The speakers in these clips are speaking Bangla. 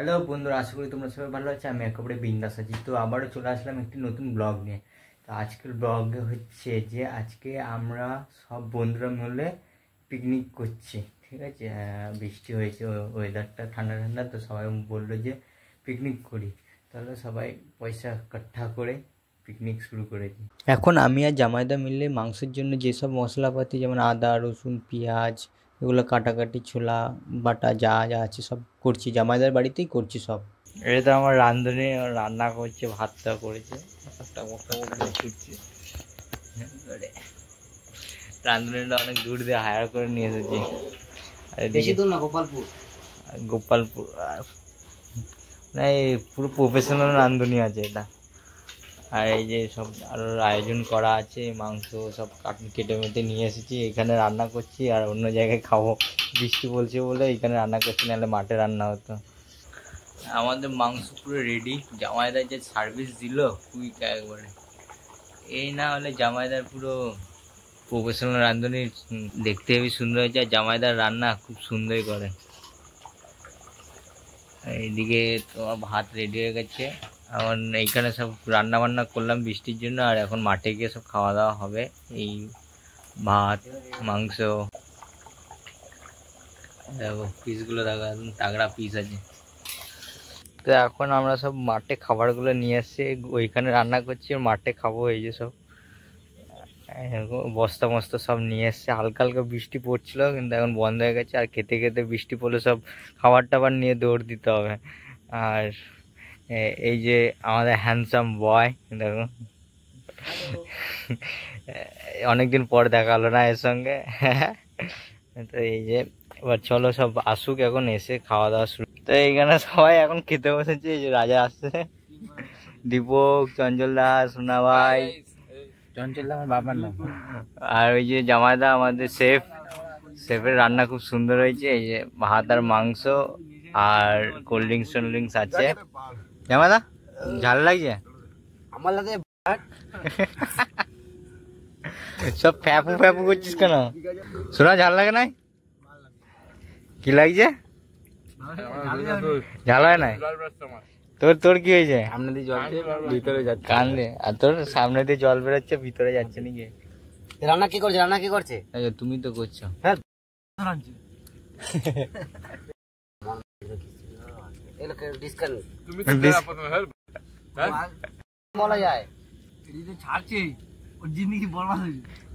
হ্যালো বন্ধুরা, আশা করি তোমরা সবাই ভালো আছো। আমি একেবারে বিন্দাস আছি। তো আবারও চলে আসলাম একটি নতুন ব্লগ নিয়ে। তো আজকের ব্লগে হচ্ছে যে আজকে আমরা সব বন্ধুরা মিলে পিকনিক করছি, ঠিক আছে। বৃষ্টি হয়েছে, ওয়েদারটা ঠান্ডা ঠান্ডা, তো সবাই বললো যে পিকনিক করি। তাহলে সবাই পয়সা ইকট্ঠা করে পিকনিক শুরু করেছি। এখন আমি আর জামাইদা মিলে মাংসের জন্য যেসব মশলাপাতি যেমন আদা রসুন পেঁয়াজ এগুলো কাটাকাটি ছোলা বাটা যা যা আছে সব করছি, জামাইদার বাড়িতেই করছি সব। এটা তো আমার রাঁধুনি রান্না করছে, ভাতটা করেছে, রাঁধুনিটা অনেক দূর দিয়ে হায়ার করে নিয়ে এসেছি। বেশি দূর না, গোপালপুর। গোপালপুর না, এই পুরো প্রফেশনাল রাঁধুনি আছে এটা। আর এই যে সব আরো আয়োজন করা আছে, মাংস সব কেটে মেটে নিয়ে এসেছি, এখানে রান্না করছি। আর অন্য জায়গায় খাবো, বৃষ্টি বলছে বলে এখানে রান্না করছি, নাহলে মাঠে রান্না হতো। আমাদের মাংস পুরো রেডি। জামাইদার যে সার্ভিস দিল কুইক একবারে, এই না হলে জামাইদার পুরো প্রফেশনাল রাঁধুনি। দেখতে হেবি সুন্দর হয়েছে, আর জামাইদার রান্না খুব সুন্দরই করে। এইদিকে তোমার ভাত রেডি হয়ে গেছে। এখন এইখানে সব রান্না বান্না করলাম বৃষ্টির জন্য, আর এখন মাঠে গিয়ে সব খাওয়া দাওয়া হবে। এই ভাত মাংস দেখো, পিসগুলো দেখো একদম তাগড়া পিস আছে। তো এখন আমরা সব মাঠে খাবারগুলো নিয়ে এসছি, ওইখানে রান্না করছি, মাঠে খাবো। এই যে সব বস্তা মস্তা সব নিয়ে এসছে। হালকা হালকা বৃষ্টি পড়ছিল, কিন্তু এখন বন্ধ হয়ে গেছে। আর খেতে খেতে বৃষ্টি পড়লে সব খাবার টাবার নিয়ে দৌড় দিতে হবে। আর এই যে আমাদের হ্যান্ডসাম বয় দেখো, অনেকদিন পর দেখা হলো না এর সঙ্গে। তো এই যে এবার চলো সব আসুক, এখন এসে খাওয়া দাওয়া শুরু। তো এইখানে সবাই এখন খেতে বসেছে। এই যে রাজা আসছে, দীপক, চঞ্চল দাস, সোনা ভাই, চঞ্চল দা আমার বাবার নাম। আর ওই যে জামাইদা আমাদের শেফের রান্না খুব সুন্দর হয়েছে। এই যে ভাত আর মাংস আর কোল্ড ড্রিঙ্কস আছে। জামাইদা ঝাল লাগছে আমার লাগে। সব ফ্যাপু করছিস কেন? শোনা ঝাল লাগে নাই? কি লাগছে? ঝাল হয় নাই? তোর কি হয়েছে? সামনে দিয়ে জল ভিতরে যাচ্ছে, কান দিয়ে। আর তোর সামনে দিয়ে জল বেরোচ্ছে, ভিতরে যাচ্ছে নাকি? রান্না কি করছে? তুমি তো করছো। বলা যায়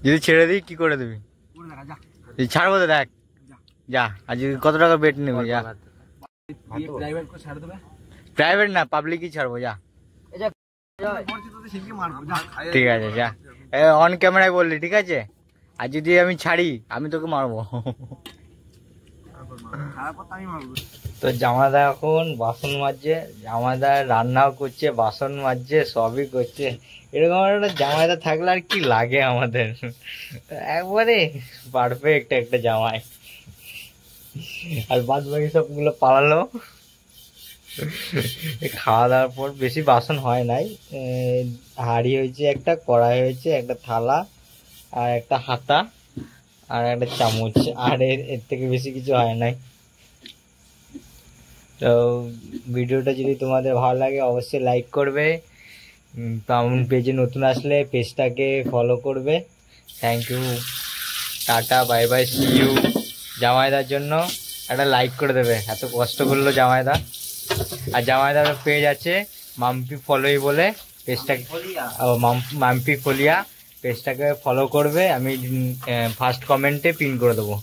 যদি ছেড়ে দিই কি করে দিবি? ছাড়বো তো, দেখ যা। আর যদি কত টাকা বেট নেবে? যা, প্রাইভেট না পাবলিকই ছাড়বো, যা। ঠিক আছে যা, অন ক্যামেরায় বললি, ঠিক আছে। আর যদি আমি ছাড়ি আমি তোকে মারবো। তো জামাইদা এখন বাসন মাজছে, জামাইদা রান্নাও করছে, বাসন মাজছে, সবই করছে। এরকম একটা জামাইদা থাকলে আর কি লাগে আমাদের, একবারে পারফেক্ট একটা জামাই। আর বাদ বাকি সবগুলো পালালো। খাওয়া দাওয়ার পর বেশি বাসন হয় নাই, হাঁড়ি হয়েছে একটা, কড়াই হয়েছে একটা, থালা আর একটা হাতা আর একটা চামচ। আর এর থেকে বেশি কিছু হয় নাই। তো ভিডিওটা যদি তোমাদের ভালো লাগে অবশ্যই লাইক করবে। আমার পেজে নতুন আসলে পেজটাকে ফলো করবে। Thank you, ta-ta, bye bye, see you. জামাইদার জন্য একটা লাইক করে দেবে, এত কষ্ট করলো জামাইদা। আর জামাইদার পেজ আছে মাম্পি ফলোই বলে, পেজটাকে মাম্পি ফলিয়া, পেজটাকে ফলো করবে। আমি ফার্স্ট কমেন্টে পিন করে দেবো।